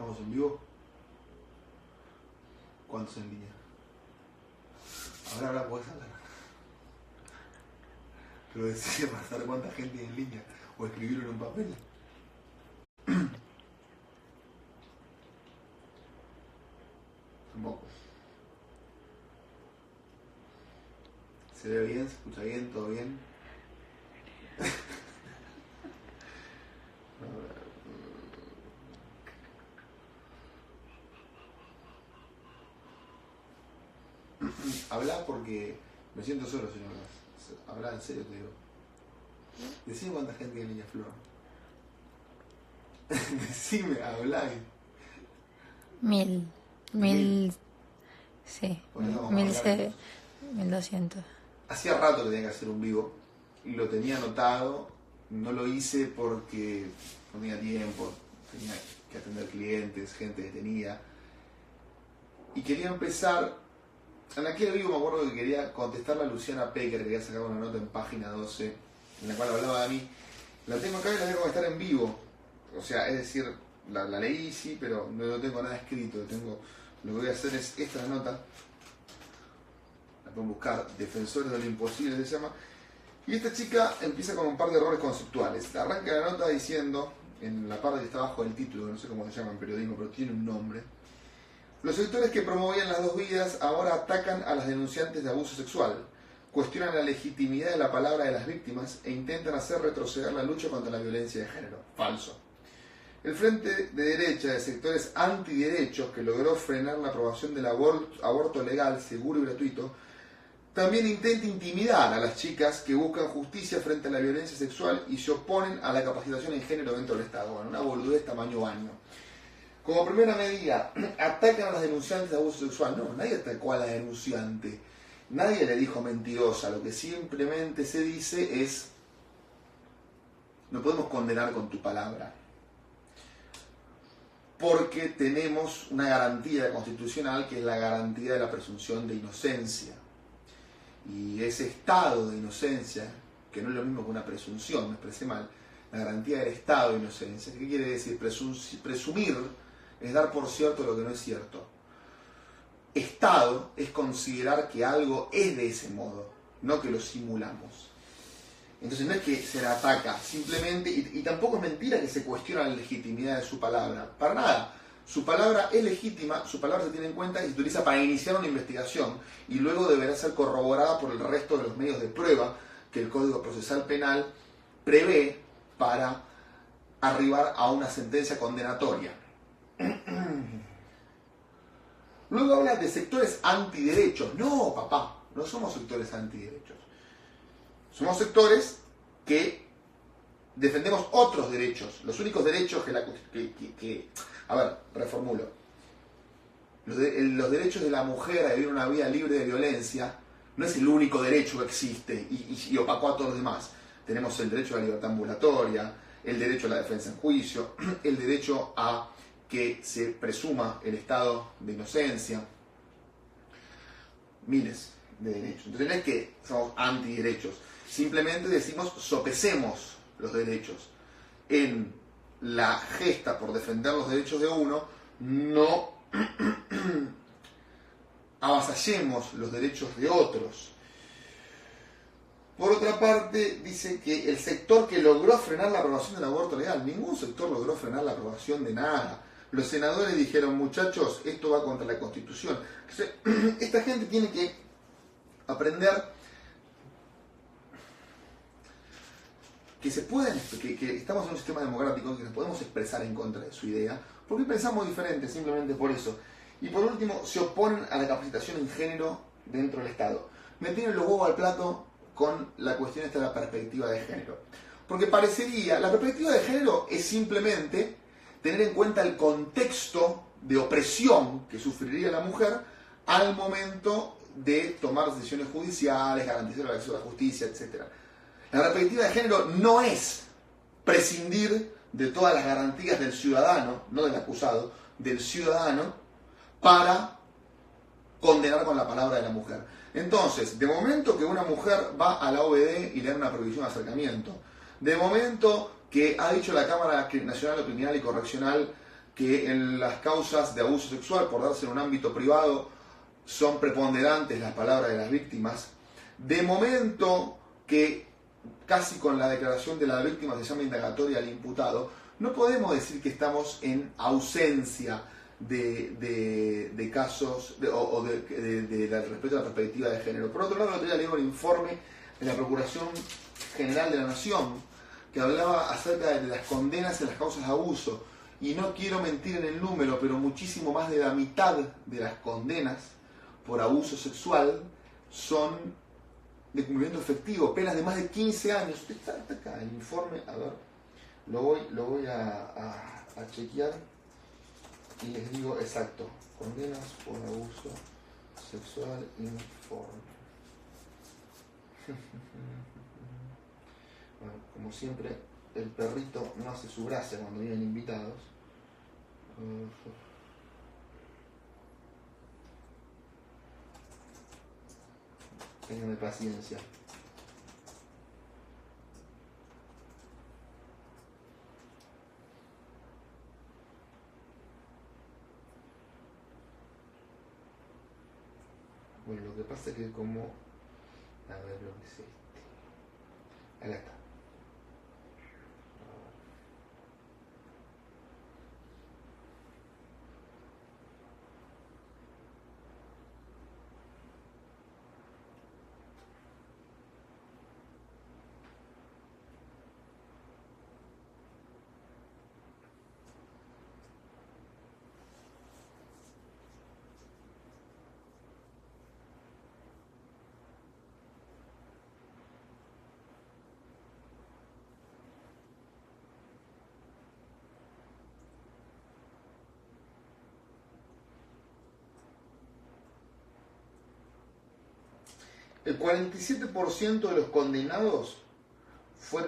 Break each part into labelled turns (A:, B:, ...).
A: ¿Estamos en vivo? ¿Cuántos en línea? Ahora podés hablar. Pero decide para saber cuánta gente hay en línea. O escribirlo en un papel. Son pocos. ¿Se ve bien? ¿Se escucha bien? ¿Todo bien? Habla porque me siento solo si no hablas. Habla en serio, te digo. Decime cuánta gente hay en línea, Flor. Decime, hablá.
B: 1000, sí, 1200.
A: Hacía rato que tenía que hacer un vivo y lo tenía anotado, no lo hice porque no tenía tiempo, tenía que atender clientes, gente que tenía. Y quería empezar, en aquel vivo me acuerdo que quería contestarle a Luciana Pecker, que había sacado una nota en página 12, en la cual hablaba de mí. La tengo acá y la voy a contestar en vivo. O sea, es decir, la leí sí, pero no tengo nada escrito. Lo que voy a hacer es esta nota. La pueden buscar, Defensores de lo Imposible se llama. Y esta chica empieza con un par de errores conceptuales. Arranca la nota diciendo, en la parte que está abajo del título, no sé cómo se llama en periodismo, pero tiene un nombre. Los sectores que promovían las dos vidas ahora atacan a las denunciantes de abuso sexual, cuestionan la legitimidad de la palabra de las víctimas e intentan hacer retroceder la lucha contra la violencia de género. Falso. El Frente de Derecha de sectores antiderechos, que logró frenar la aprobación del aborto legal, seguro y gratuito, también intenta intimidar a las chicas que buscan justicia frente a la violencia sexual y se oponen a la capacitación en género dentro del Estado. Bueno, una boludez tamaño baño. Como primera medida, atacan a las denunciantes de abuso sexual. No, nadie atacó a la denunciante. Nadie le dijo mentirosa. Lo que simplemente se dice es: no podemos condenar con tu palabra, porque tenemos una garantía constitucional que es la garantía de la presunción de inocencia. Y ese estado de inocencia, que no es lo mismo que una presunción, me expresé mal, la garantía del estado de inocencia, ¿qué quiere decir? Presumir es dar por cierto lo que no es cierto. Estado es considerar que algo es de ese modo, no que lo simulamos. Entonces no es que se la ataca, simplemente, y tampoco es mentira que se cuestiona la legitimidad de su palabra, para nada. Su palabra es legítima, su palabra se tiene en cuenta y se utiliza para iniciar una investigación y luego deberá ser corroborada por el resto de los medios de prueba que el Código Procesal Penal prevé para arribar a una sentencia condenatoria. Luego habla de sectores antiderechos. No, papá, no somos sectores antiderechos. Somos sectores que defendemos otros derechos. Los únicos derechos que a ver, reformulo. Los derechos de la mujer a vivir una vida libre de violencia no es el único derecho que existe y opacó a todos los demás. Tenemos el derecho a la libertad ambulatoria, el derecho a la defensa en juicio, el derecho a que se presuma el estado de inocencia. Miles de derechos. Entonces no es que somos antiderechos. Simplemente decimos, sopesemos los derechos. En la gesta por defender los derechos de uno, no avasallemos los derechos de otros. Por otra parte, dice que el sector que logró frenar la aprobación del aborto legal, ningún sector logró frenar la aprobación de nada. Los senadores dijeron, muchachos, esto va contra la Constitución. Entonces, esta gente tiene que aprender que estamos en un sistema democrático, que nos podemos expresar en contra de su idea, porque pensamos diferente, simplemente por eso. Y por último, se oponen a la capacitación en género dentro del Estado. Me tienen los huevos al plato con la cuestión esta de la perspectiva de género. Porque parecería, la perspectiva de género es simplemente tener en cuenta el contexto de opresión que sufriría la mujer al momento de tomar decisiones judiciales, garantizar el acceso a la justicia, etc. La perspectiva de género no es prescindir de todas las garantías del ciudadano, no del acusado, del ciudadano, para condenar con la palabra de la mujer. Entonces, de momento que una mujer va a la OBD y le da una prohibición de acercamiento, de momento que ha dicho la Cámara Nacional de Criminal y Correccional que en las causas de abuso sexual, por darse en un ámbito privado, son preponderantes las palabras de las víctimas. De momento que casi con la declaración de la víctima se llama indagatoria al imputado, no podemos decir que estamos en ausencia de casos de respeto a la perspectiva de género. Por otro lado, el otro día leí un informe de la Procuración General de la Nación que hablaba acerca de las condenas en las causas de abuso, y no quiero mentir en el número, pero muchísimo más de la mitad de las condenas por abuso sexual son de cumplimiento efectivo, penas de más de 15 años. Está acá el informe, a ver, lo voy a chequear y les digo exacto. Condenas por abuso sexual, informe. Bueno, como siempre, el perrito no hace su gracia cuando vienen invitados. Ténganme paciencia. Bueno, lo que pasa es que como... A ver lo que es este. Acá está. El 47% de los condenados fue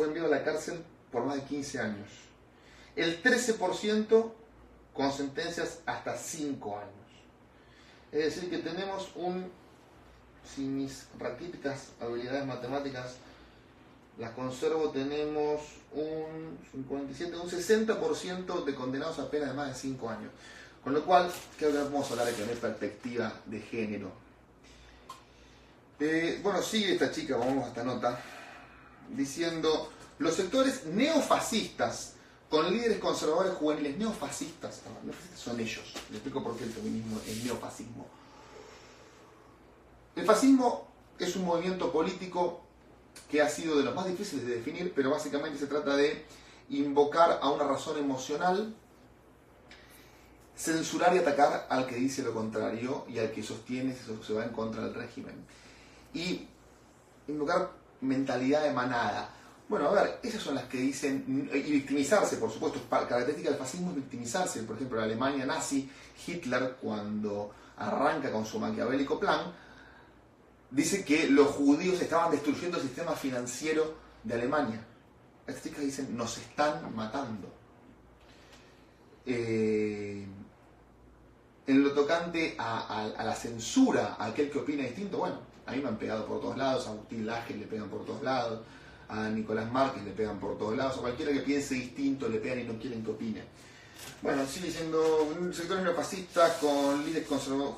A: enviado a la cárcel por más de 15 años. El 13% con sentencias hasta 5 años. Es decir, que tenemos si mis raquíticas habilidades matemáticas las conservo, tenemos un 60% de condenados a pena de más de 5 años. Con lo cual, creo que vamos a hablar de que no hay perspectiva de género. Bueno, sigue esta chica, vamos a esta nota, diciendo: los sectores neofascistas con líderes conservadores juveniles, neofascistas son ellos. Les explico por qué el feminismo es neofascismo. El fascismo es un movimiento político que ha sido de los más difíciles de definir, pero básicamente se trata de invocar a una razón emocional, censurar y atacar al que dice lo contrario y al que sostiene se va en contra del régimen. Y invocar mentalidad de manada. Bueno, a ver, esas son las que dicen, y victimizarse, por supuesto, característica del fascismo es victimizarse. Por ejemplo, la Alemania nazi, Hitler, cuando arranca con su maquiavélico plan, dice que los judíos estaban destruyendo el sistema financiero de Alemania. Estas chicas dicen, nos están matando. En lo tocante a la censura, a aquel que opina distinto, bueno, a mí me han pegado por todos lados, a Agustín Laje le pegan por todos lados, a Nicolás Márquez le pegan por todos lados, a cualquiera que piense distinto le pegan y no quieren que opine. Bueno, sigue siendo sectores neofascistas con líderes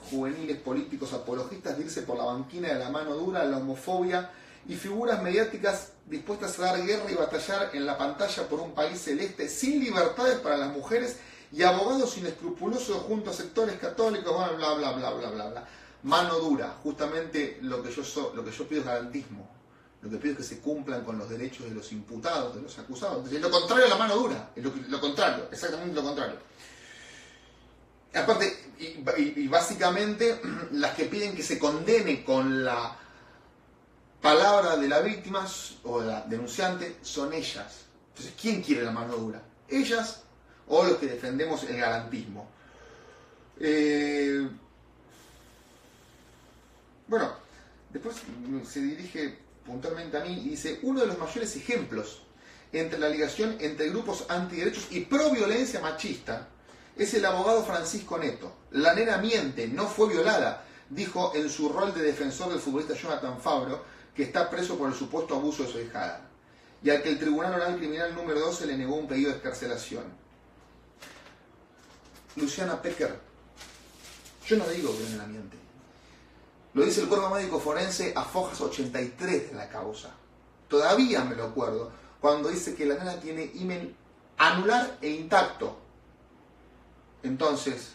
A: juveniles políticos apologistas de irse por la banquina de la mano dura, la homofobia y figuras mediáticas dispuestas a dar guerra y batallar en la pantalla por un país celeste sin libertades para las mujeres y abogados inescrupulosos junto a sectores católicos, bla bla bla bla bla bla bla. Mano dura, justamente lo que yo pido es garantismo. Lo que pido es que se cumplan con los derechos de los imputados, de los acusados. Entonces, lo contrario a la mano dura, es lo contrario, exactamente lo contrario. Aparte, y básicamente, las que piden que se condene con la palabra de la víctima o de la denunciante son ellas. Entonces, ¿quién quiere la mano dura? ¿Ellas o los que defendemos el garantismo? Bueno, después se dirige puntualmente a mí y dice: uno de los mayores ejemplos entre la ligación entre grupos antiderechos y pro violencia machista es el abogado Francisco Neto. La nena miente, no fue violada, dijo en su rol de defensor del futbolista Jonathan Fabro, que está preso por el supuesto abuso de su hijada, y al que el Tribunal Oral Criminal número 12 le negó un pedido de excarcelación. Luciana Pecker. Yo no digo que no la miente. Lo dice el cuerpo médico forense a fojas 83 de la causa. Todavía me lo acuerdo, cuando dice que la nena tiene himen anular e intacto. Entonces,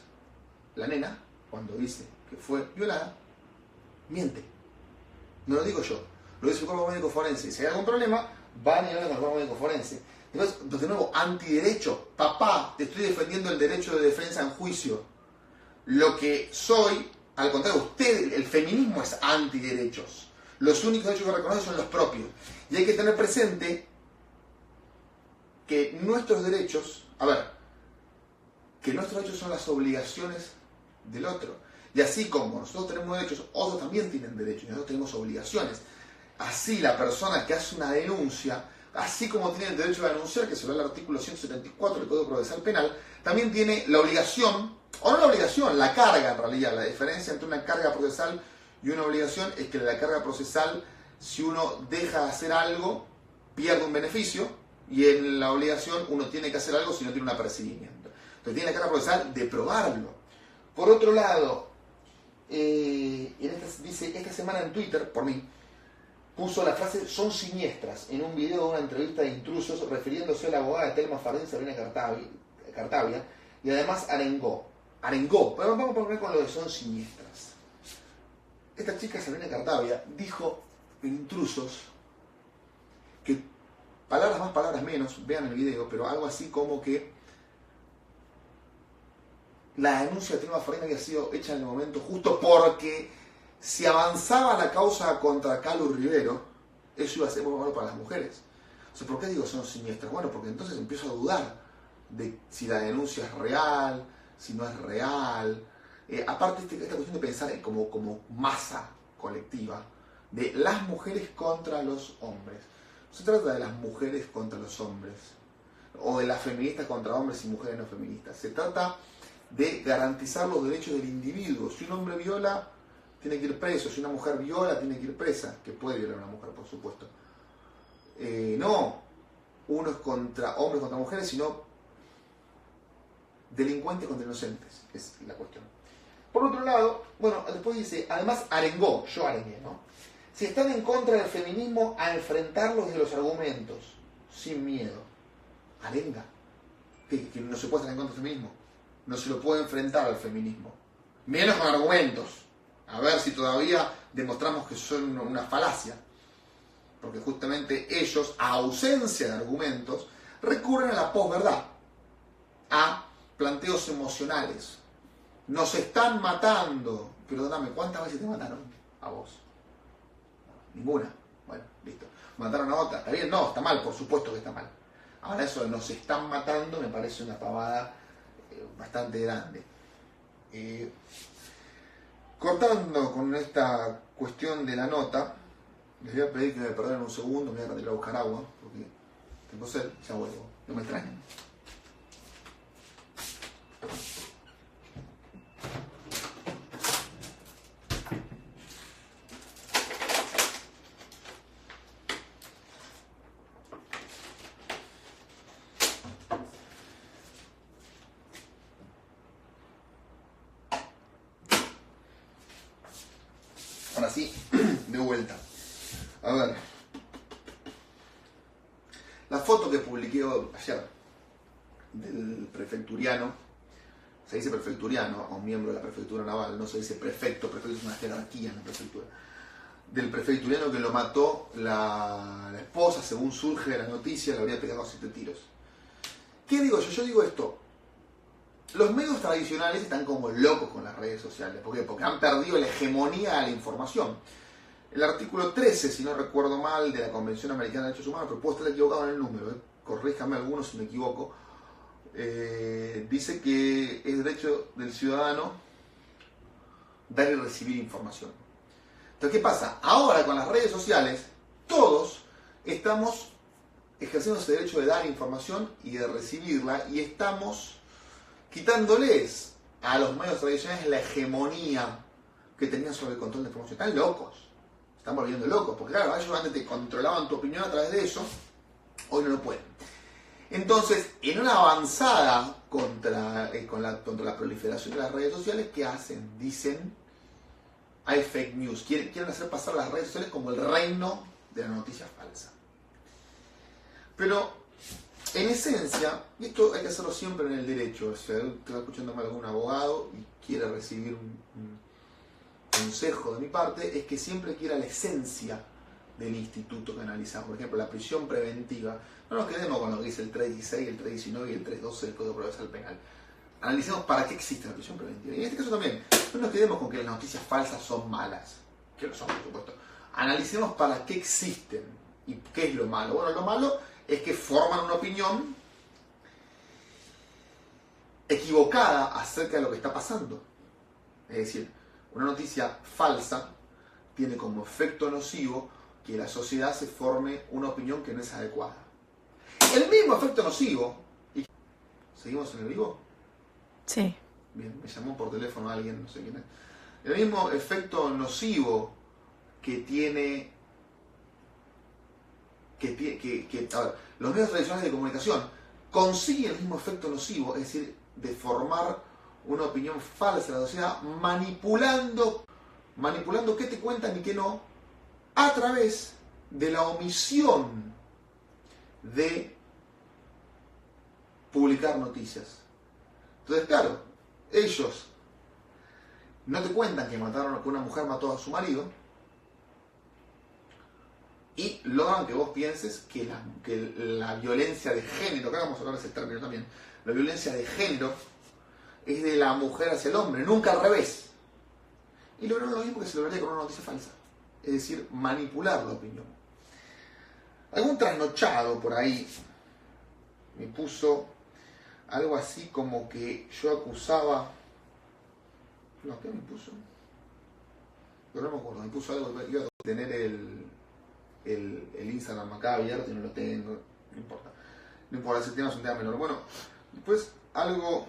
A: la nena, cuando dice que fue violada, miente. No lo digo yo, lo dice el cuerpo médico forense. Si hay algún problema, van y hablan con el cuerpo médico forense. Después, de nuevo, antiderecho. Papá, te estoy defendiendo el derecho de defensa en juicio. Lo que soy, al contrario, usted, el feminismo es antiderechos. Los únicos derechos que reconoce son los propios. Y hay que tener presente que nuestros derechos, que nuestros derechos son las obligaciones del otro. Y así como nosotros tenemos derechos, otros también tienen derechos y nosotros tenemos obligaciones. Así la persona que hace una denuncia, así como tiene el derecho de denunciar, que se ve en el artículo 174 del Código Procesal Penal, también tiene la obligación, o no la obligación, la carga en realidad. La diferencia entre una carga procesal y una obligación es que la carga procesal, si uno deja de hacer algo, pierde un beneficio, y en la obligación uno tiene que hacer algo si no tiene un apercibimiento. Entonces tiene la carga procesal de probarlo. Por otro lado, dice, esta semana en Twitter, por mí, puso la frase "son siniestras" en un video de una entrevista de Intrusos, refiriéndose a la abogada de Telma Fardín, Sabrina Cartavia, y además arengó, pero vamos a poner con lo de "son siniestras". Esta chica, Sabrina Cartavia, dijo en Intrusos que, palabras más, palabras menos, vean el video, pero algo así como que la denuncia de Telma Fardín había sido hecha en el momento justo porque si avanzaba la causa contra Calu Rivero, eso iba a ser muy malo para las mujeres. O sea, ¿por qué digo son siniestras? Bueno, porque entonces empiezo a dudar de si la denuncia es real, si no es real. Aparte, esta cuestión de pensar como masa colectiva, de las mujeres contra los hombres. No se trata de las mujeres contra los hombres, o de las feministas contra hombres y mujeres no feministas. Se trata de garantizar los derechos del individuo. Si un hombre viola, tiene que ir preso. Si una mujer viola, tiene que ir presa. Que puede violar a una mujer, por supuesto. No uno es contra hombres contra mujeres, sino delincuentes contra inocentes. Es la cuestión. Por otro lado, bueno, después dice, además arengó, yo arengué, ¿no? Si están en contra del feminismo, a enfrentarlos de los argumentos, sin miedo. Arenga. Que no se puede estar en contra del feminismo. No se lo puede enfrentar al feminismo. Menos con argumentos. A ver si todavía demostramos que son una falacia. Porque justamente ellos, a ausencia de argumentos, recurren a la posverdad, a planteos emocionales. Nos están matando. Pero dame, ¿cuántas veces te mataron? A vos. Ninguna. Bueno, listo. ¿Mataron a otra? ¿Está bien? No, está mal, por supuesto que está mal. Ahora eso de nos están matando me parece una pavada bastante grande. Cortando con esta cuestión de la nota, les voy a pedir que me perdonen un segundo, me voy a retirar a buscar agua, porque tengo sed, ya vuelvo, no me extrañen. Ahora sí, de vuelta. A ver. La foto que publiqué ayer del prefecturiano, se dice prefecturiano, o miembro de la prefectura naval, no se dice prefecto, prefecto es una jerarquía en la prefectura. Del prefecturiano que lo mató la esposa, según surge de la noticia, le habría pegado 7 tiros. ¿Qué digo yo? Yo digo esto. Los medios tradicionales están como locos con las redes sociales. ¿Por qué? Porque han perdido la hegemonía de la información. El artículo 13, si no recuerdo mal, de la Convención Americana de Derechos Humanos, pero puedo estar equivocado en el número, corríjame algunos si me equivoco, dice que es derecho del ciudadano dar y recibir información. Entonces, ¿qué pasa? Ahora con las redes sociales, todos estamos ejerciendo ese derecho de dar información y de recibirla, y estamos quitándoles a los medios tradicionales la hegemonía que tenían sobre el control de información. Están locos, están volviendo locos, porque claro, ellos antes te controlaban tu opinión a través de eso, hoy no lo pueden. Entonces, en una avanzada contra la proliferación de las redes sociales, ¿qué hacen? Dicen, hay fake news. Quieren hacer pasar las redes sociales como el reino de la noticia falsa. Pero, en esencia, y esto hay que hacerlo siempre en el derecho, o sea, te va escuchando mal algún abogado y quiere recibir un consejo de mi parte, es que siempre quiera la esencia del instituto que analizamos. Por ejemplo, la prisión preventiva. No nos quedemos con lo que dice el 316, el 319 y el 312 del Código Procesal Penal. Analicemos para qué existe la prisión preventiva. Y en este caso también, no nos quedemos con que las noticias falsas son malas, que lo son, por supuesto. Analicemos para qué existen y qué es lo malo. Bueno, lo malo es que forman una opinión equivocada acerca de lo que está pasando. Es decir, una noticia falsa tiene como efecto nocivo que la sociedad se forme una opinión que no es adecuada. El mismo efecto nocivo... ¿Seguimos en el vivo?
B: Sí.
A: Bien, me llamó por teléfono alguien, no sé quién es. El mismo efecto nocivo que tiene... a ver, los medios tradicionales de comunicación consiguen el mismo efecto nocivo, es decir, de formar una opinión falsa de la sociedad, manipulando qué te cuentan y qué no, a través de la omisión de publicar noticias. Entonces, claro, ellos no te cuentan que una mujer mató a su marido y logran que vos pienses que la violencia de género, que ahora vamos a hablar de ese término también, la violencia de género es de la mujer hacia el hombre, nunca al revés. Y lograron lo mismo que se lograría con una noticia falsa, es decir, manipular la opinión. Algún trasnochado por ahí me puso algo así como que yo acusaba... No, ¿qué me puso? Pero no me acuerdo, me puso algo que iba a tener el Instagram acá abierto y no lo tengo, no importa. No importa, ese tema es un tema menor. Bueno, después algo...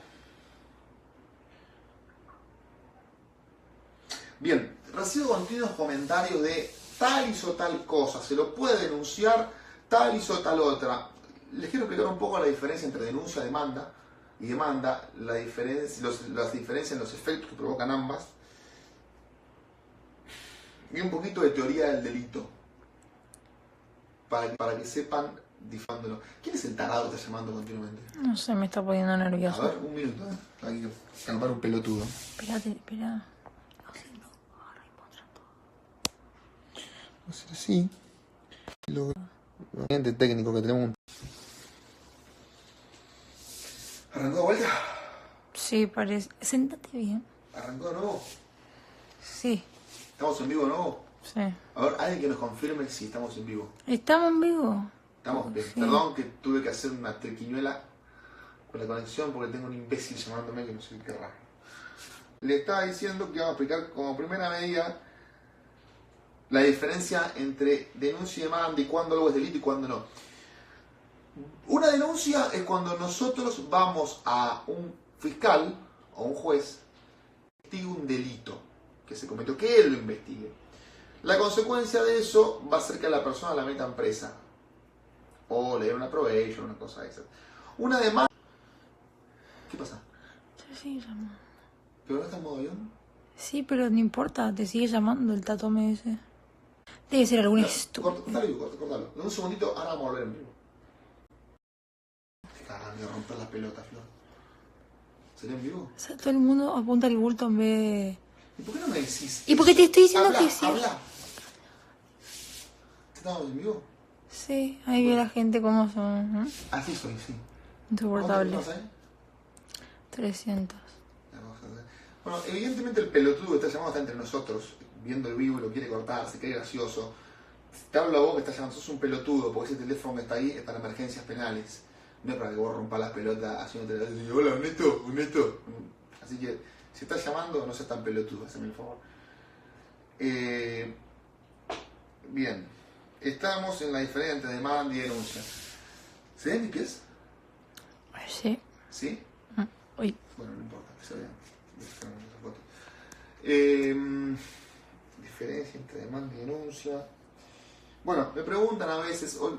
A: Bien, recibo continuos comentarios de tal hizo tal cosa, se lo puede denunciar, tal hizo tal otra. Les quiero explicar un poco la diferencia entre denuncia, demanda y demanda, las diferencias en los efectos que provocan ambas y un poquito de teoría del delito para que sepan difamándolo. ¿Quién es el tarado que está llamando continuamente?
B: No sé, me está poniendo nervioso.
A: A ver, un minuto, hay que calmar un pelotudo.
B: Espera.
A: Va a ser así. Lo ambiente técnico que tenemos. ¿Arrancó de vuelta?
B: Sí, parece. Sentate bien.
A: ¿Arrancó de nuevo?
B: Sí.
A: ¿Estamos en vivo de nuevo?
B: Sí.
A: A ver, alguien que nos confirme si estamos en vivo.
B: ¿Estamos en vivo?
A: Estamos bien.
B: Sí.
A: Perdón que tuve que hacer una triquiñuela con la conexión porque tengo un imbécil llamándome que no sé qué raro. Le estaba diciendo que vamos a explicar como primera medida la diferencia entre denuncia y demanda y cuándo algo es delito y cuándo no. Una denuncia es cuando nosotros vamos a un fiscal o un juez que investigue un delito que se cometió, que él lo investigue. La consecuencia de eso va a ser que a la persona la metan presa o le den una probation, una cosa de esa. Una demanda... ¿Qué pasa?
B: Te sigue llamando.
A: ¿Pero no está en modo avión?
B: Sí, pero no importa, te sigue llamando el tato me dice. Debe ser algún
A: No,
B: estúpido.
A: Cortalo. En un segundito, ahora vamos a volver en vivo. Te cagan de romper la pelota, Flor. ¿Sería en vivo?
B: O sea, todo el mundo apunta el bulto en vez de...
A: ¿Y por qué no me decís?
B: ¿Y por qué te estoy diciendo que sí?
A: Habla. ¿Estamos en vivo?
B: Sí, ahí ve la gente cómo son.
A: Así soy, sí.
B: Insoportables.
A: ¿Cuánto tenemos ahí?
B: 300.
A: Bueno, evidentemente el pelotudo que está llamando está entre nosotros, viendo el vivo y lo quiere cortar, se cree gracioso. Te hablo a vos que estás llamando, sos un pelotudo, porque ese teléfono que está ahí es para emergencias penales. No es para que vos rompas las pelotas haciéndote la... Hola, honesto. Así que, si estás llamando, no seas tan pelotudo, hazme el favor. Bien. Estamos en la diferencia entre demanda y denuncia. ¿Se ven mis pies?
B: Sí.
A: ¿Sí?
B: Uy.
A: Bueno, no importa, que se vean. Diferencia entre demanda y denuncia. Bueno, me preguntan a veces, hoy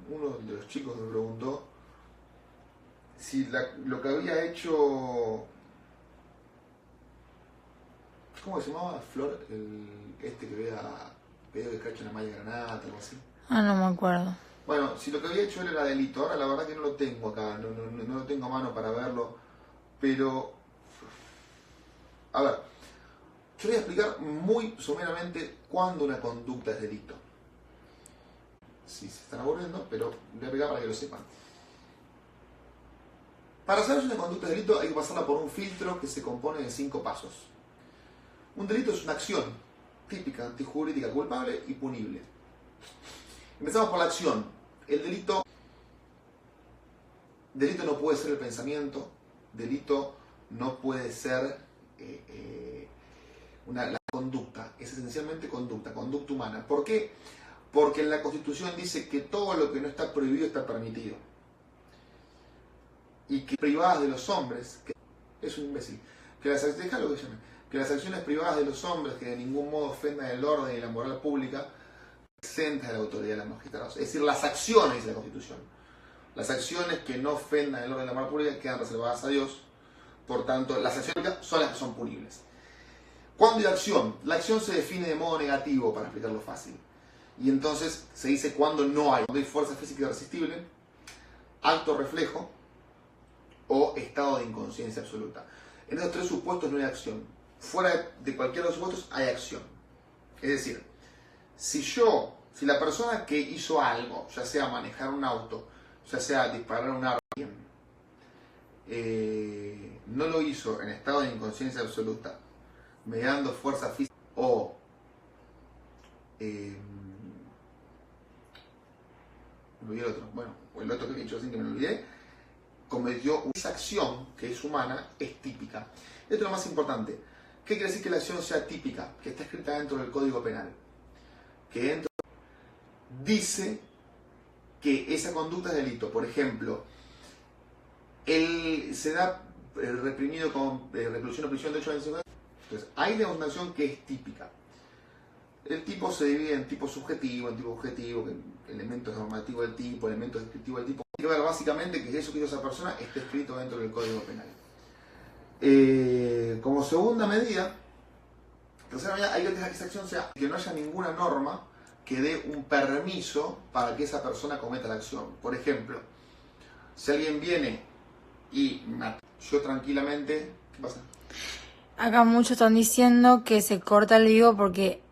A: uno de los chicos me preguntó si lo que había hecho... ¿Cómo se llamaba? Flor, que veía que cacha una malla granada, algo así.
B: Ah, no me acuerdo.
A: Bueno, si lo que había hecho él era delito, ahora la verdad que no lo tengo acá, no lo tengo a mano para verlo, pero... A ver, yo voy a explicar muy someramente cuándo una conducta es delito. Sí, se están aburriendo, pero voy a explicar para que lo sepan. Para saber si una conducta es delito hay que pasarla por un filtro que se compone de 5 pasos. Un delito es una acción típica, antijurídica, culpable y punible. Empezamos por la acción. El delito no puede ser el pensamiento, delito no puede ser la conducta, es esencialmente conducta humana. ¿Por qué? Porque en la Constitución dice que todo lo que no está prohibido está permitido. Y que privadas de los hombres, que es un imbécil, que las acciones privadas de los hombres que de ningún modo ofendan el orden y la moral pública, exentas de la autoridad de los magistrados. Es decir, las acciones de la Constitución. Las acciones que no ofendan el orden y la moral pública quedan reservadas a Dios. Por tanto, las acciones son las que son punibles. ¿Cuándo hay acción? La acción se define de modo negativo, para explicarlo fácil. Y entonces se dice cuándo no hay. Cuando hay fuerza física irresistible, acto reflejo o estado de inconsciencia absoluta. En esos 3 supuestos no hay acción. Fuera de cualquiera de los supuestos hay acción. Es decir, si la persona que hizo algo, ya sea manejar un auto, ya sea disparar un arma, no lo hizo en estado de inconsciencia absoluta, mediando fuerza física o me olvidé el otro, el otro que he dicho así que me lo olvidé, cometió esa acción que es humana, es típica. Esto es lo más importante. ¿Qué quiere decir que la acción sea típica? Que está escrita dentro del Código Penal. Que dice que esa conducta es delito. Por ejemplo, él se da reprimido con reclusión o prisión de 8 a 25 años. Entonces, ahí tenemos una acción que es típica. El tipo se divide en tipo subjetivo, en tipo objetivo, elementos normativos del tipo, elementos descriptivos del tipo. Hay que ver básicamente que eso que hizo esa persona está escrito dentro del Código Penal. Como segunda medida, hay que esa acción sea que no haya ninguna norma que dé un permiso para que esa persona cometa la acción. Por ejemplo, si alguien viene y yo tranquilamente... ¿Qué pasa?
B: Acá muchos están diciendo que se corta el vivo porque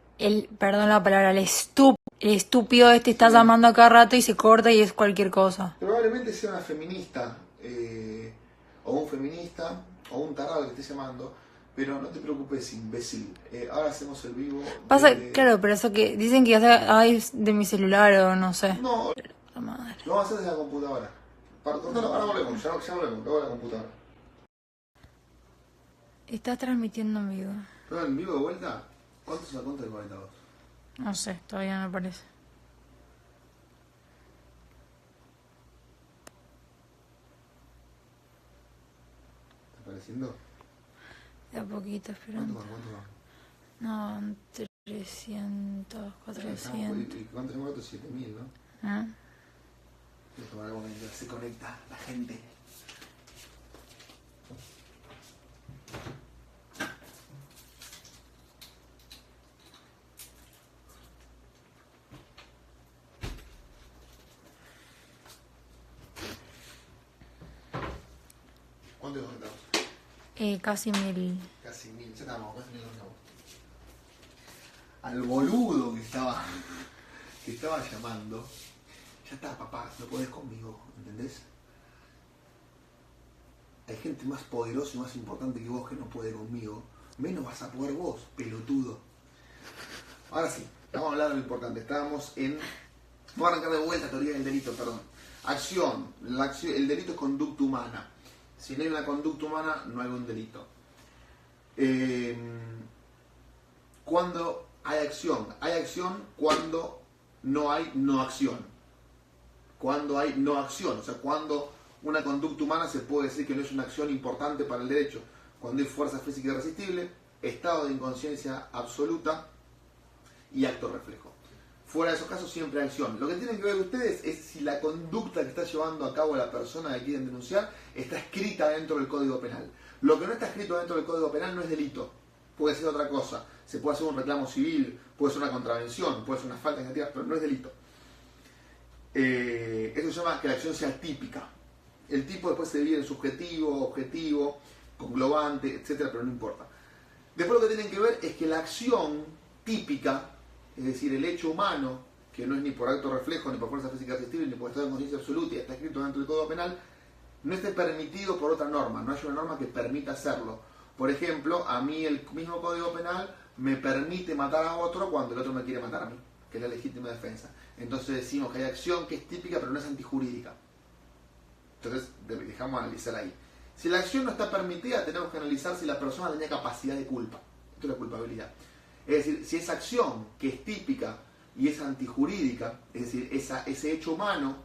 B: perdón la palabra, el estúpido está llamando a cada rato y se corta y es cualquier cosa.
A: Probablemente sea una feminista, o un feminista, o un tarado que esté llamando, pero no te preocupes, imbécil. Ahora hacemos el vivo.
B: Claro, pero eso que dicen que es de mi celular o no sé.
A: No,
B: la madre.
A: Lo vamos a hacer desde la computadora. Para cortarlo, ahora volvemos, ya volvemos, luego la computadora.
B: Está transmitiendo en vivo.
A: ¿Pero en vivo de vuelta? ¿Cuánto se da cuenta de 42?
B: No sé, todavía no aparece.
A: ¿Está apareciendo?
B: De a poquito, esperando.
A: ¿Cuánto va?
B: No, 300, 400.
A: ¿Y cuánto se muerto? 7000, ¿no?
B: ¿Ah?
A: Voy a tomar algo mientras se conecta la gente. ¿Cuánto conectamos?
B: Casi 1000.
A: Casi 1000, ya estamos, casi 1000 conectamos. Al boludo que estaba llamando, ya está, papá, no podés conmigo, ¿entendés? Hay gente más poderosa y más importante que vos que no puede conmigo. Menos vas a poder vos, pelotudo. Ahora sí, vamos a hablar de lo importante. Estábamos en... Voy a arrancar de vuelta, teoría del delito, perdón. Acción. El delito es conducta humana. Si no hay una conducta humana, no hay un delito. Cuando hay acción cuando no hay no acción. Cuando hay no acción, o sea, cuando una conducta humana se puede decir que no es una acción importante para el derecho. Cuando hay fuerza física irresistible, estado de inconsciencia absoluta y acto reflejo. Fuera de esos casos siempre hay acción. Lo que tienen que ver ustedes es si la conducta que está llevando a cabo la persona que quieren denunciar está escrita dentro del Código Penal. Lo que no está escrito dentro del Código Penal no es delito. Puede ser otra cosa. Se puede hacer un reclamo civil, puede ser una contravención, puede ser una falta negativa, pero no es delito. Eso se llama que la acción sea típica. El tipo después se divide en subjetivo, objetivo, conglobante, etcétera, pero no importa. Después lo que tienen que ver es que la acción típica, es decir, el hecho humano, que no es ni por acto reflejo, ni por fuerza física irresistible, ni por estado de conciencia absoluta, y está escrito dentro del Código Penal, no esté permitido por otra norma, no hay una norma que permita hacerlo. Por ejemplo, a mí el mismo Código Penal me permite matar a otro cuando el otro me quiere matar a mí, que es la legítima defensa. Entonces decimos que hay acción que es típica pero no es antijurídica. Entonces dejamos analizar ahí. Si la acción no está permitida, tenemos que analizar si la persona tenía capacidad de culpa. Esto es la culpabilidad. Es decir, si esa acción que es típica y es antijurídica, es decir, ese hecho humano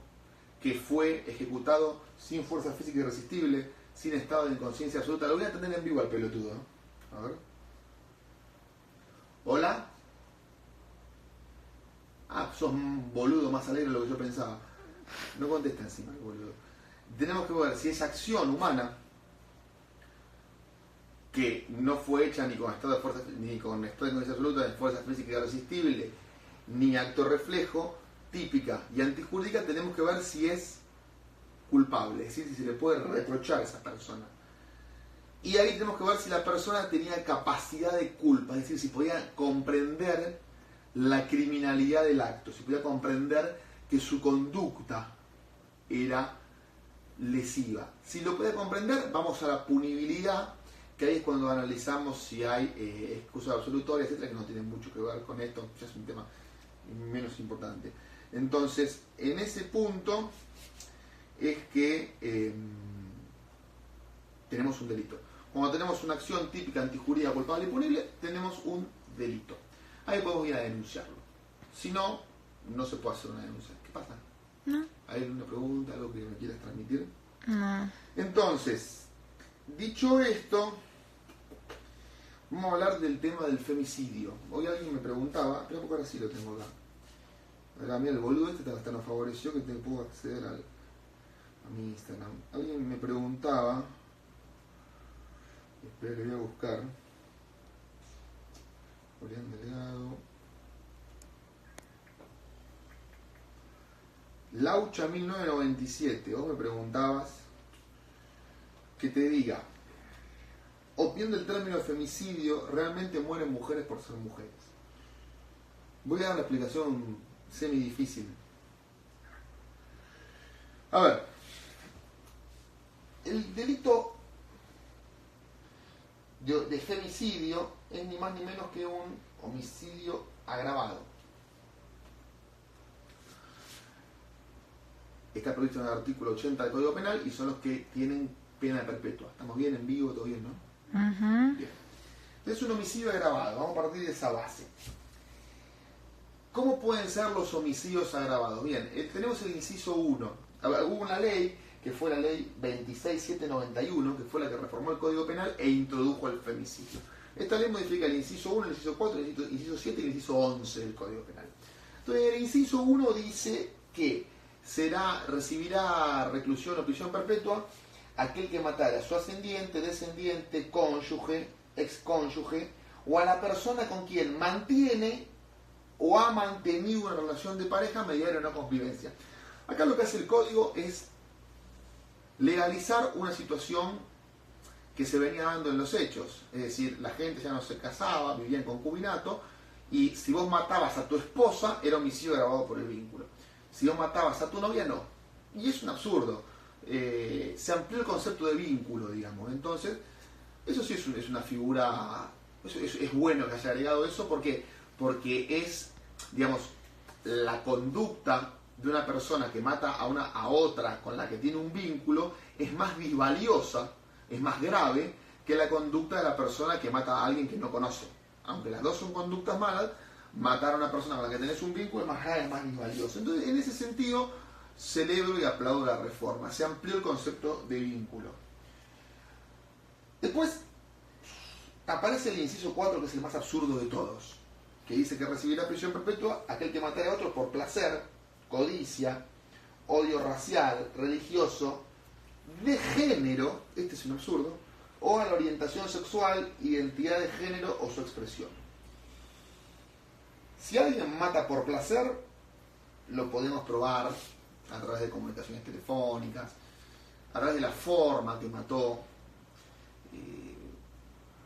A: que fue ejecutado sin fuerza física irresistible, sin estado de inconsciencia absoluta. Lo voy a tener en vivo al pelotudo, ¿no? A ver. ¿Hola? Ah, sos un boludo más alegre de lo que yo pensaba. No contesta encima el boludo. Tenemos que ver si esa acción humana, que no fue hecha ni con estado de fuerza, ni con estado de conciencia absoluta, ni fuerza física irresistible, ni acto reflejo, típica y antijurídica, tenemos que ver si es culpable, es decir, si se le puede reprochar a esa persona. Y ahí tenemos que ver si la persona tenía capacidad de culpa, es decir, si podía comprender la criminalidad del acto, si podía comprender que su conducta era lesiva. Si lo puede comprender, vamos a la punibilidad, que ahí es cuando analizamos si hay excusas absolutorias, etcétera, que no tienen mucho que ver con esto, ya es un tema menos importante. Entonces, en ese punto es que tenemos un delito. Cuando tenemos una acción típica, antijurídica, culpable y punible, tenemos un delito. Ahí podemos ir a denunciarlo. Si no, no se puede hacer una denuncia. ¿Qué pasa?
B: No.
A: ¿Hay alguna pregunta, algo que me quieras transmitir?
B: No.
A: Entonces, dicho esto, vamos a hablar del tema del femicidio. Hoy alguien me preguntaba, espera porque ahora sí lo tengo acá. Ahora, mira, el boludo este hasta nos favoreció que te puedo acceder a mi Instagram. Alguien me preguntaba, espera, le voy a buscar. Julián Delgado. Laucha 1997, vos me preguntabas que te diga, obviando el término femicidio, ¿realmente mueren mujeres por ser mujeres? Voy a dar una explicación semi difícil. A ver, el delito de femicidio es ni más ni menos que un homicidio agravado. Está previsto en el artículo 80 del Código Penal y son los que tienen pena perpetua. ¿Estamos bien? ¿En vivo? ¿Todo bien, no? Bien. Es un homicidio agravado. Vamos a partir de esa base. ¿Cómo pueden ser los homicidios agravados? Bien, tenemos el inciso 1. Hubo una ley, que fue la ley 26791, que fue la que reformó el Código Penal e introdujo el femicidio. Esta ley modifica el inciso 1, el inciso 4, el inciso 7 y el inciso 11 del Código Penal. Entonces, el inciso 1 dice que recibirá reclusión o prisión perpetua aquel que matara a su ascendiente, descendiente, cónyuge, excónyuge o a la persona con quien mantiene o ha mantenido una relación de pareja mediante una convivencia. Acá lo que hace el código es legalizar una situación que se venía dando en los hechos, es decir, la gente ya no se casaba, vivía en concubinato, y si vos matabas a tu esposa era homicidio agravado por el vínculo. Si vos matabas a tu novia, no. Y es un absurdo. Se amplió el concepto de vínculo, digamos. Entonces, eso sí es una figura... Es bueno que haya agregado eso. ¿Por qué? Porque es, digamos, la conducta de una persona que mata a otra con la que tiene un vínculo es más disvaliosa, es más grave que la conducta de la persona que mata a alguien que no conoce. Aunque las dos son conductas malas, matar a una persona con la que tenés un vínculo es más grave, es más disvalioso. Entonces, en ese sentido, celebro y aplaudo la reforma. Se amplió el concepto de vínculo. Después, aparece el inciso 4, que es el más absurdo de todos. que dice que recibirá prisión perpetua aquel que matare a otro por placer, codicia, odio racial, religioso, de género, este es un absurdo, o a la orientación sexual, identidad de género o su expresión. Si alguien mata por placer, lo podemos probar a través de comunicaciones telefónicas, a través de la forma que mató,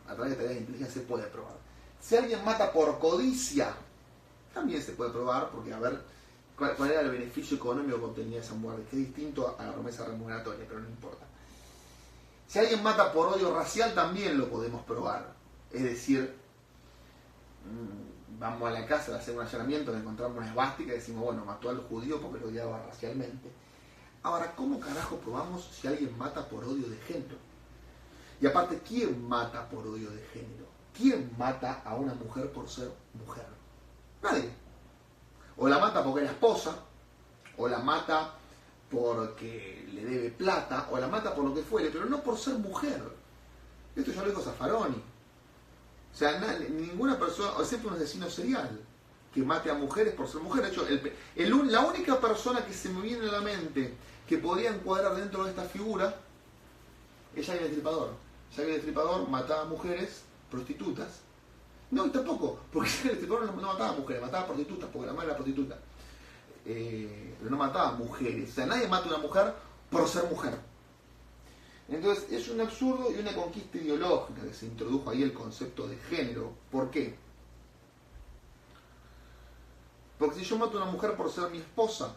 A: a través de tareas de inteligencia se puede probar. Si alguien mata por codicia, también se puede probar, porque a ver cuál era el beneficio económico que obtenía esa muerte, que es distinto a la promesa remuneratoria, pero no importa. Si alguien mata por odio racial, también lo podemos probar. Es decir, vamos a la casa a hacer un allanamiento, le encontramos una esvástica y decimos, bueno, mató al judío porque lo odiaba racialmente. Ahora, ¿cómo carajo probamos si alguien mata por odio de género? Y aparte, ¿quién mata por odio de género? ¿Quién mata a una mujer por ser mujer? Nadie. O la mata porque era esposa, o la mata porque le debe plata, o la mata por lo que fuere, pero no por ser mujer. Esto ya lo dijo Zaffaroni. O sea, ninguna persona, o excepto un asesino serial, que mate a mujeres por ser mujer. De hecho, la única persona que se me viene a la mente que podría encuadrar dentro de esta figura es Jack el Destripador. Jack el Destripador mataba a mujeres prostitutas. No, y tampoco, porque Jack el Destripador no mataba a mujeres, mataba a prostitutas, porque la madre era prostituta. Pero no mataba a mujeres. O sea, nadie mata a una mujer por ser mujer. Entonces, es un absurdo y una conquista ideológica que se introdujo ahí el concepto de género. ¿Por qué? Porque si yo mato a una mujer por ser mi esposa,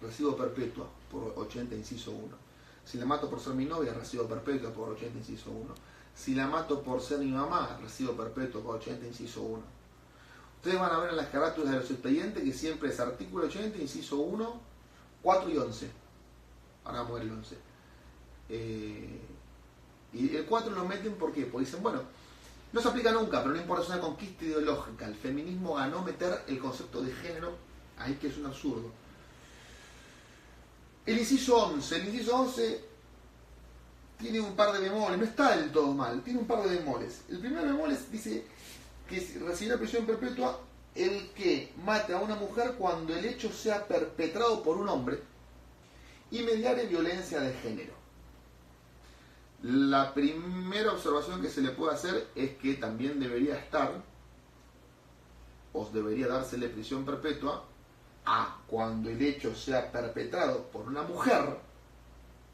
A: recibo perpetua por 80 inciso 1. Si la mato por ser mi novia, recibo perpetua por 80 inciso 1. Si la mato por ser mi mamá, recibo perpetua por 80 inciso 1. Ustedes van a ver en las carátulas de los expedientes que siempre es artículo 80, inciso 1, 4 y 11. Ahora vamos a ver el 11. Y el 4 lo meten ¿por qué? Porque dicen, bueno, no se aplica nunca, pero no importa, es una conquista ideológica. El feminismo ganó meter el concepto de género ahí, que es un absurdo. El inciso 11 tiene un par de bemoles, no está del todo mal, tiene un par de bemoles. El primer bemol dice que recibirá prisión perpetua el que mate a una mujer cuando el hecho sea perpetrado por un hombre y mediare violencia de género. La primera observación que se le puede hacer es que también debería estar, o debería dársele prisión perpetua a cuando el hecho sea perpetrado por una mujer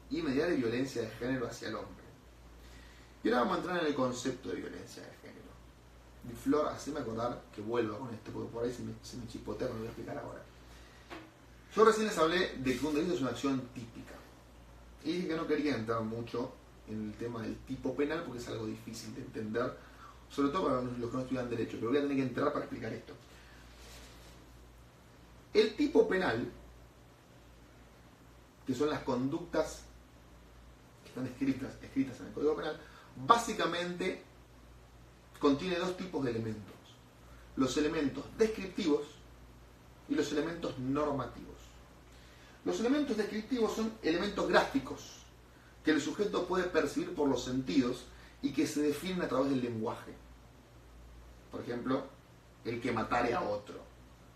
A: y mediare violencia de género hacia el hombre. Y ahora vamos a entrar en el concepto de violencia de género. Mi Flor, haceme acordar que vuelva con esto, porque por ahí se me chipotea, me lo voy a explicar ahora. Yo recién les hablé de que un delito es una acción típica. Y dije que no quería entrar mucho en el tema del tipo penal porque es algo difícil de entender, sobre todo para los que no estudian derecho, pero voy a tener que entrar para explicar esto. El tipo penal, que son las conductas que están escritas en el Código Penal, básicamente contiene dos tipos de elementos: los elementos descriptivos y los elementos normativos. Los elementos descriptivos son elementos gráficos que el sujeto puede percibir por los sentidos y que se definen a través del lenguaje. Por ejemplo, el que matare a otro.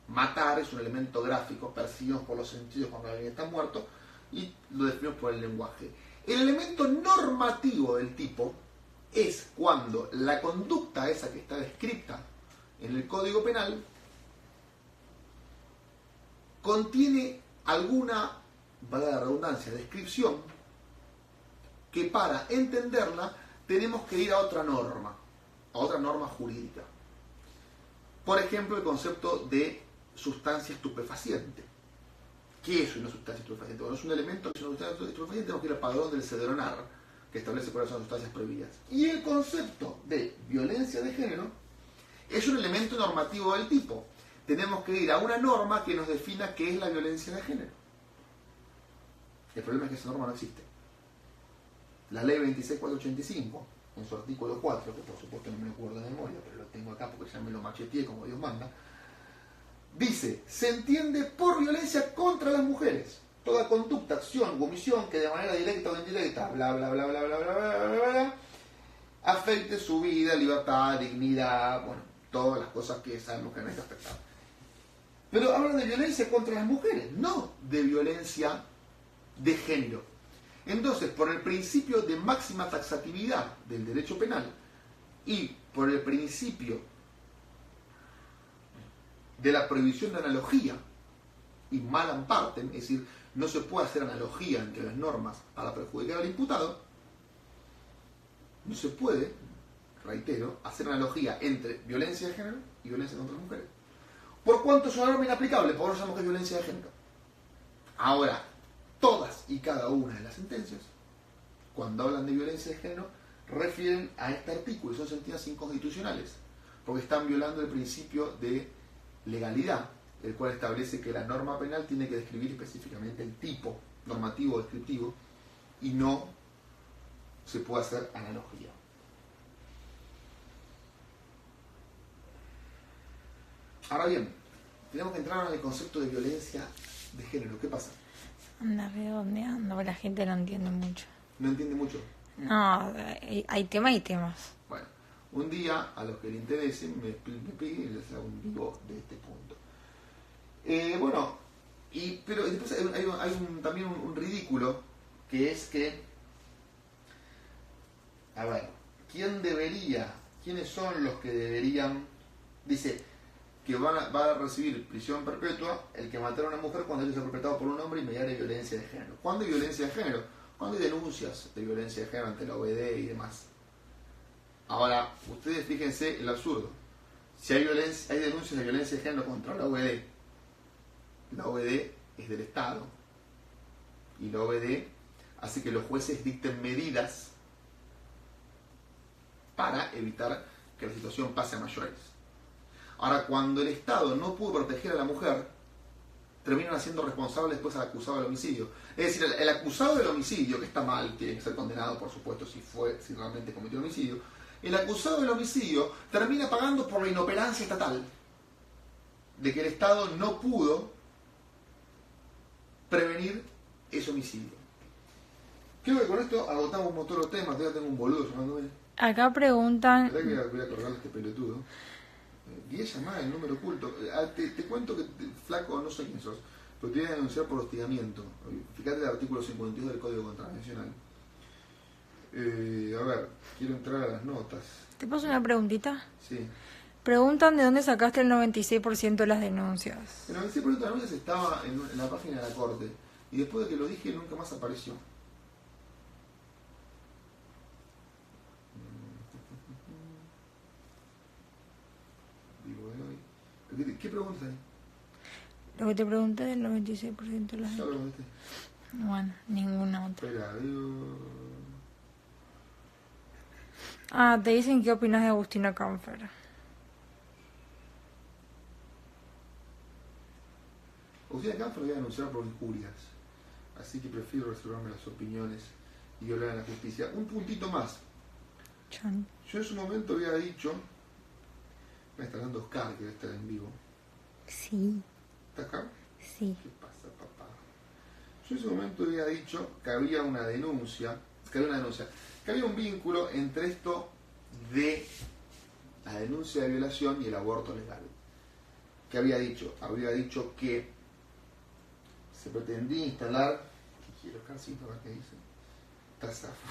A: Matar es un elemento gráfico, percibimos por los sentidos cuando alguien está muerto y lo definimos por el lenguaje. El elemento normativo del tipo es cuando la conducta esa que está descrita en el Código Penal contiene alguna, valga la redundancia, descripción que para entenderla tenemos que ir a otra norma jurídica. Por ejemplo, el concepto de sustancia estupefaciente. ¿Qué es una sustancia estupefaciente? Bueno, es un elemento que es una sustancia estupefaciente, tenemos que ir al padrón del Cedronar, que establece cuáles son las sustancias prohibidas. Y el concepto de violencia de género es un elemento normativo del tipo. Tenemos que ir a una norma que nos defina qué es la violencia de género. El problema es que esa norma no existe. La ley 26.485, en su artículo 4, que por supuesto no me lo acuerdo de memoria, pero lo tengo acá porque ya me lo macheteé como Dios manda, dice: se entiende por violencia contra las mujeres toda conducta, acción u omisión que de manera directa o indirecta, bla bla bla bla bla bla bla bla bla, afecte su vida, libertad, dignidad, bueno, todas las cosas que sabemos que no hay que afectar. Pero hablan de violencia contra las mujeres, no de violencia de género. Entonces, por el principio de máxima taxatividad del derecho penal y por el principio de la prohibición de analogía y mal amparten, es decir, no se puede hacer analogía entre las normas para perjudicar al imputado, no se puede, reitero, hacer analogía entre violencia de género y violencia contra las mujeres. ¿Por cuánto es una norma inaplicable? Por eso sabemos que es violencia de género. Ahora, todas y cada una de las sentencias, cuando hablan de violencia de género, refieren a este artículo y son sentencias inconstitucionales, porque están violando el principio de legalidad, el cual establece que la norma penal tiene que describir específicamente el tipo normativo descriptivo y no se puede hacer analogía. Ahora bien, tenemos que entrar en el concepto de violencia de género. ¿Qué pasa?
B: Anda redondeando, la gente no entiende mucho.
A: ¿No entiende mucho?
B: No, hay temas y temas.
A: Bueno, un día, a los que le interesen, me piden y les hago un vivo de este punto. Pero después hay también un ridículo, que es que, a ver, ¿quiénes son los que deberían, dice, que va a recibir prisión perpetua el que matara a una mujer cuando él sea perpetrado por un hombre y mediante violencia de género? ¿Cuándo hay violencia de género? Cuando hay denuncias de violencia de género ante la OED y demás. Ahora, ustedes fíjense el absurdo. Si hay denuncias de violencia de género contra la OED es del Estado y la OED hace que los jueces dicten medidas para evitar que la situación pase a mayores. Ahora, cuando el Estado no pudo proteger a la mujer, terminan haciendo responsable después al acusado del homicidio. Es decir, el acusado del homicidio, que está mal, tiene que ser condenado, por supuesto, si realmente cometió homicidio, el acusado del homicidio termina pagando por la inoperancia estatal de que el Estado no pudo prevenir ese homicidio. Creo que con esto agotamos un montón de temas. Todavía tengo un boludo llamándome.
B: Acá preguntan...
A: Voy a correr a este pelotudo. Y es llamada el número oculto. Te cuento que, flaco, no sé quién sos, pero te voy a denunciar por hostigamiento. Fíjate el artículo 52 del Código Contravencional. A ver, quiero entrar a las notas.
B: ¿Te paso una preguntita?
A: Sí.
B: Preguntan de dónde sacaste el 96% de las denuncias.
A: El 96% de las denuncias estaba en la página de la Corte. Y después de que lo dije, nunca más apareció. ¿Qué preguntas hay?
B: Lo que te pregunté del 96% de las
A: Ya lo
B: denuncias.
A: contesté.
B: Bueno, ninguna otra.
A: Espera,
B: Te dicen qué opinas de Agustina Canfer.
A: Agustina Canfer voy a denunciar por injurias. Así que prefiero reservarme las opiniones y hablar en la justicia. Un puntito más.
B: Chan.
A: Yo en su momento había dicho... Me está dando Oscar, que debe estar en vivo.
B: Sí.
A: ¿Está acá?
B: Sí.
A: ¿Qué pasa, papá? Yo en su momento había dicho que había una denuncia, que había un vínculo entre esto de la denuncia de violación y el aborto legal. ¿Qué había dicho? Había dicho que se pretendía instalar... Quiero Oscarcito, a ver qué dice. Está zafo.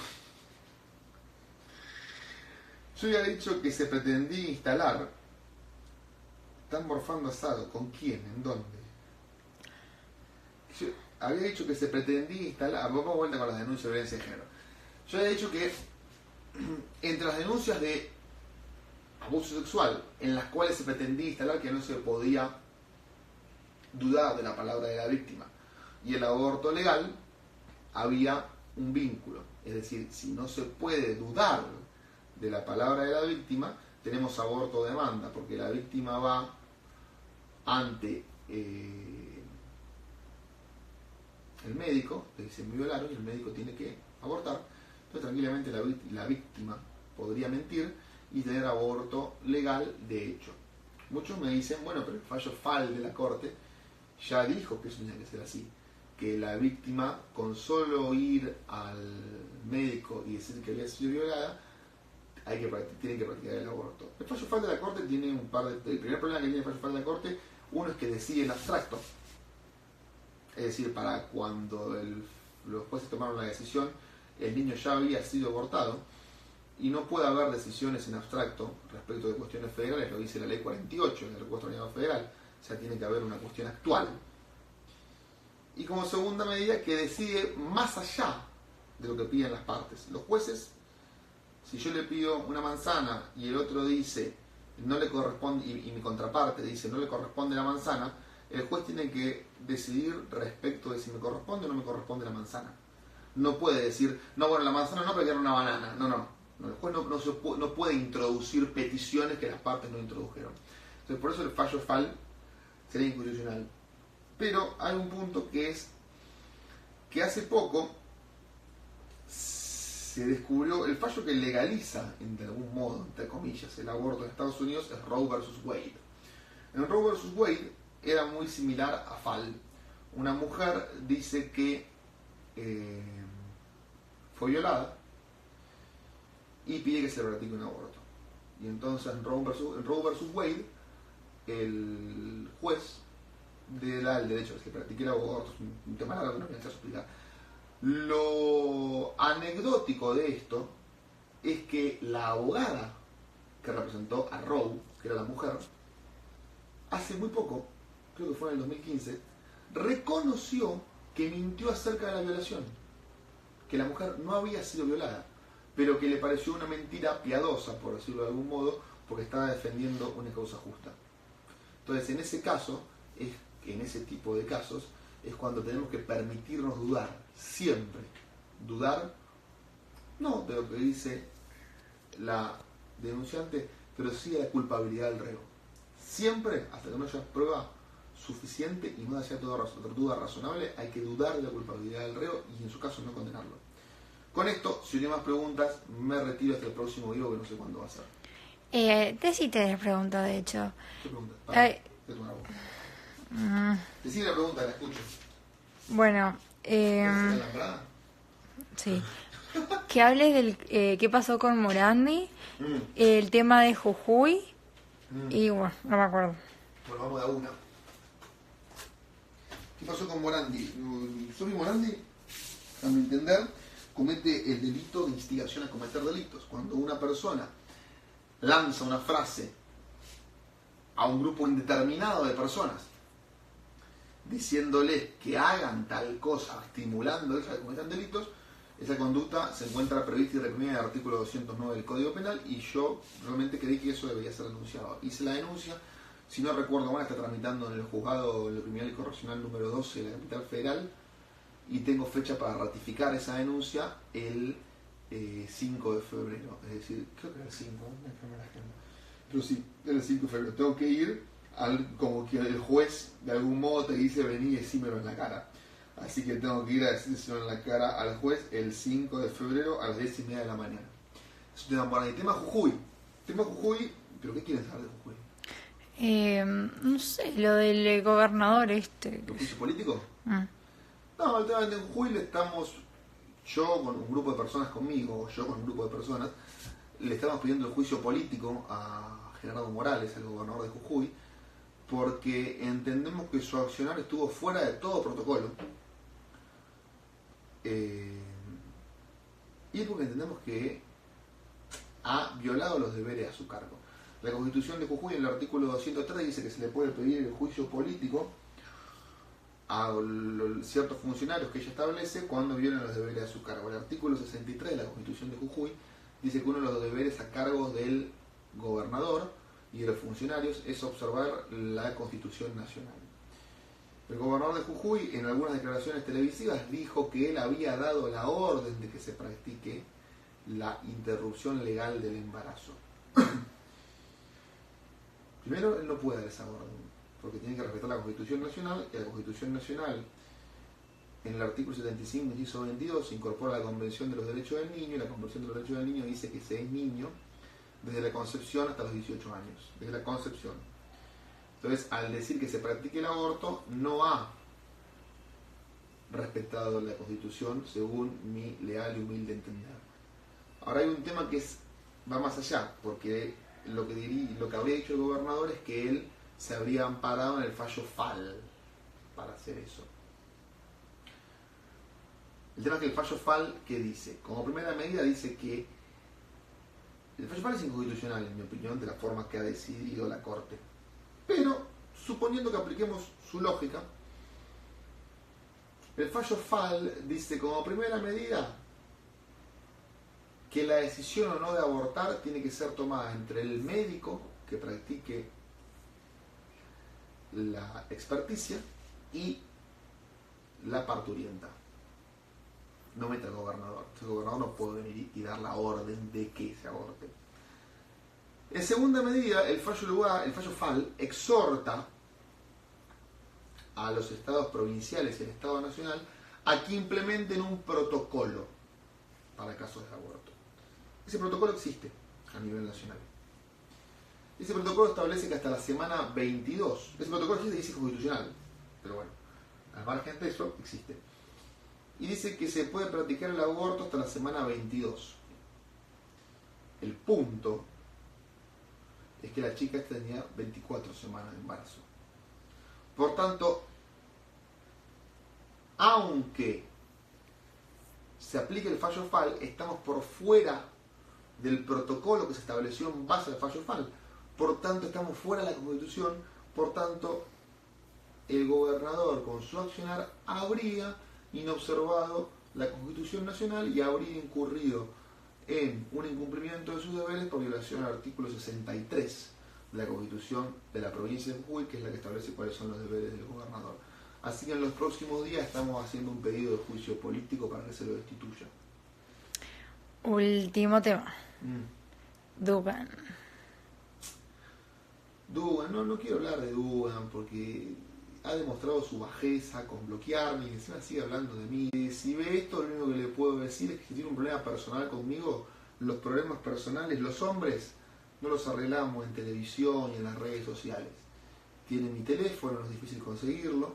A: Yo había dicho que se pretendía instalar... Están morfando asado. ¿Con quién? ¿En dónde? Yo había dicho que se pretendía instalar... Vamos a vuelta con las denuncias de violencia de género. Yo había dicho que entre las denuncias de abuso sexual, en las cuales se pretendía instalar que no se podía dudar de la palabra de la víctima, y el aborto legal, había un vínculo. Es decir, si no se puede dudar de la palabra de la víctima, tenemos aborto demanda, porque la víctima va ante el médico, le dice me violaron y el médico tiene que abortar. Entonces tranquilamente la víctima podría mentir y tener aborto legal de hecho. Muchos me dicen, bueno, pero el fallo FAL de la Corte ya dijo que eso tenía que ser así, que la víctima con solo ir al médico y decir que había sido violada tienen que practicar el aborto. El fallo FAL de la Corte tiene un par de... El primer problema que tiene el fallo FAL de la Corte, uno es que decide en abstracto. Es decir, para cuando los jueces tomaron la decisión, el niño ya había sido abortado y no puede haber decisiones en abstracto respecto de cuestiones federales, lo dice la ley 48 del recuerdo ordenado federal, o sea, tiene que haber una cuestión actual. Y como segunda medida, que decide más allá de lo que piden las partes. Los jueces, si yo le pido una manzana y el otro dice no le corresponde, y mi contraparte dice no le corresponde la manzana, el juez tiene que decidir respecto de si me corresponde o no me corresponde la manzana. No puede decir, no, bueno, la manzana no, pero quiero una banana. No. El juez no puede introducir peticiones que las partes no introdujeron. Entonces, por eso el fallo FAL sería inconstitucional. Pero hay un punto que es que hace poco se descubrió el fallo que legaliza, de algún modo, entre comillas, el aborto en Estados Unidos es Roe versus Wade. En Roe versus Wade era muy similar a FAL. Una mujer dice que fue violada y pide que se le practique un aborto. Y entonces en Roe versus Wade, el juez le da el derecho a que se practique el aborto. Es un tema largo que no voy a explicar. Lo anecdótico de esto es que la abogada que representó a Roe, que era la mujer, hace muy poco, creo que fue en el 2015, reconoció que mintió acerca de la violación, que la mujer no había sido violada, pero que le pareció una mentira piadosa, por decirlo de algún modo, porque estaba defendiendo una causa justa. Entonces, en ese tipo de casos, es cuando tenemos que permitirnos dudar, siempre. Dudar, no de lo que dice la denunciante, pero sí de la culpabilidad del reo. Siempre, hasta que no haya prueba suficiente y no haya toda duda razonable, hay que dudar de la culpabilidad del reo y en su caso no condenarlo. Con esto, si no hay más preguntas, me retiro hasta el próximo video que no sé cuándo va a ser.
B: Te sí te pregunto, de hecho.
A: ¿Qué pregunta? Decí la pregunta, la escucho.
B: Bueno,
A: ¿Es la lambrada?
B: sí. Que hables del qué pasó con Morandi, el tema de Jujuy y bueno, no me acuerdo.
A: Bueno, vamos de a una. ¿Qué pasó con Morandi? Sofi Morandi, a mi entender, comete el delito de instigación a cometer delitos. Cuando una persona lanza una frase a un grupo indeterminado de personas diciéndoles que hagan tal cosa, estimulándoles a que cometan delitos, esa conducta se encuentra prevista y reprimida en el artículo 209 del Código Penal y yo realmente creí que eso debería ser denunciado. Hice la denuncia, si no recuerdo mal, está tramitando en el juzgado de lo criminal y correccional número 12 de la capital federal y tengo fecha para ratificar esa denuncia el 5 de febrero, es decir, creo que era el 5, pero sí, el 5 de febrero. Tengo que ir como que el juez de algún modo te dice vení y decímelo en la cara. Así que tengo que ir a decírselo en la cara al juez el 5 de febrero a las 10:30 de la mañana. Es un tema importante. Tema Jujuy, ¿pero qué quieren saber de Jujuy?
B: No sé, lo del gobernador este.
A: ¿El juicio político? No, el tema de Jujuy yo con un grupo de personas conmigo, yo con un grupo de personas, le estamos pidiendo el juicio político a Gerardo Morales, el gobernador de Jujuy, porque entendemos que su accionar estuvo fuera de todo protocolo. Y porque entendemos que ha violado los deberes a su cargo. La Constitución de Jujuy, en el artículo 203, dice que se le puede pedir el juicio político a ciertos funcionarios que ella establece cuando violan los deberes a su cargo. El artículo 63 de la Constitución de Jujuy dice que uno de los deberes a cargo del gobernador y de los funcionarios es observar la Constitución Nacional. El gobernador de Jujuy, en algunas declaraciones televisivas, dijo que él había dado la orden de que se practique la interrupción legal del embarazo. Primero, él no puede dar esa orden, porque tiene que respetar la Constitución Nacional, y la Constitución Nacional, en el artículo 75, inciso 22, se incorpora la Convención de los Derechos del Niño, y la Convención de los Derechos del Niño dice que se es niño desde la concepción hasta los 18 años, desde la concepción. Entonces, al decir que se practique el aborto, no ha respetado la Constitución según mi leal y humilde entender. Ahora hay un tema que es va más allá, porque lo que habría dicho el gobernador es que él se habría amparado en el fallo FAL para hacer eso. El tema es que el fallo FAL, ¿qué dice? Como primera medida dice que el fallo FAL es inconstitucional, en mi opinión, de la forma que ha decidido la Corte. Pero, suponiendo que apliquemos su lógica, el fallo FAL dice como primera medida que la decisión o no de abortar tiene que ser tomada entre el médico que practique la experticia y la parturienta. No mete al gobernador. El gobernador no puede venir y dar la orden de que se aborte. En segunda medida, el fallo FAL exhorta a los estados provinciales y el Estado Nacional a que implementen un protocolo para casos de aborto. Ese protocolo existe a nivel nacional. Ese protocolo establece que hasta la semana 22, ese protocolo existe y es constitucional, pero bueno, al margen de eso existe. Y dice que se puede practicar el aborto hasta la semana 22. El punto es que la chica tenía 24 semanas de embarazo. Por tanto, aunque se aplique el fallo FAL, estamos por fuera del protocolo que se estableció en base al fallo FAL. Por tanto, estamos fuera de la Constitución. Por tanto, el gobernador con su accionar habría inobservado la Constitución Nacional y habría incurrido en un incumplimiento de sus deberes por violación al artículo 63 de la Constitución de la provincia de Jujuy, que es la que establece cuáles son los deberes del gobernador. Así que en los próximos días estamos haciendo un pedido de juicio político para que se lo destituya.
B: Último tema. Dugan.
A: Dugan, no quiero hablar de Dugan porque ha demostrado su bajeza con bloquearme y encima sigue hablando de mí. Si ve esto, lo único que le puedo decir es que si tiene un problema personal conmigo, los problemas personales, los hombres, no los arreglamos en televisión y en las redes sociales. Tiene mi teléfono, no es difícil conseguirlo.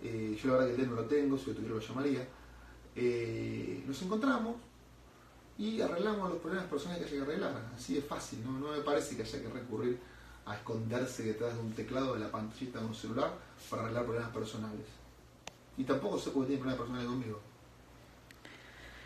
A: Yo la verdad que él no lo tengo, si lo tuviera lo llamaría. Nos encontramos y arreglamos los problemas personales que haya que arreglar. Así de fácil, no me parece que haya que recurrir a esconderse detrás de un teclado de la pantallita de un celular para arreglar problemas personales. Y tampoco sé por qué tiene problemas personales conmigo.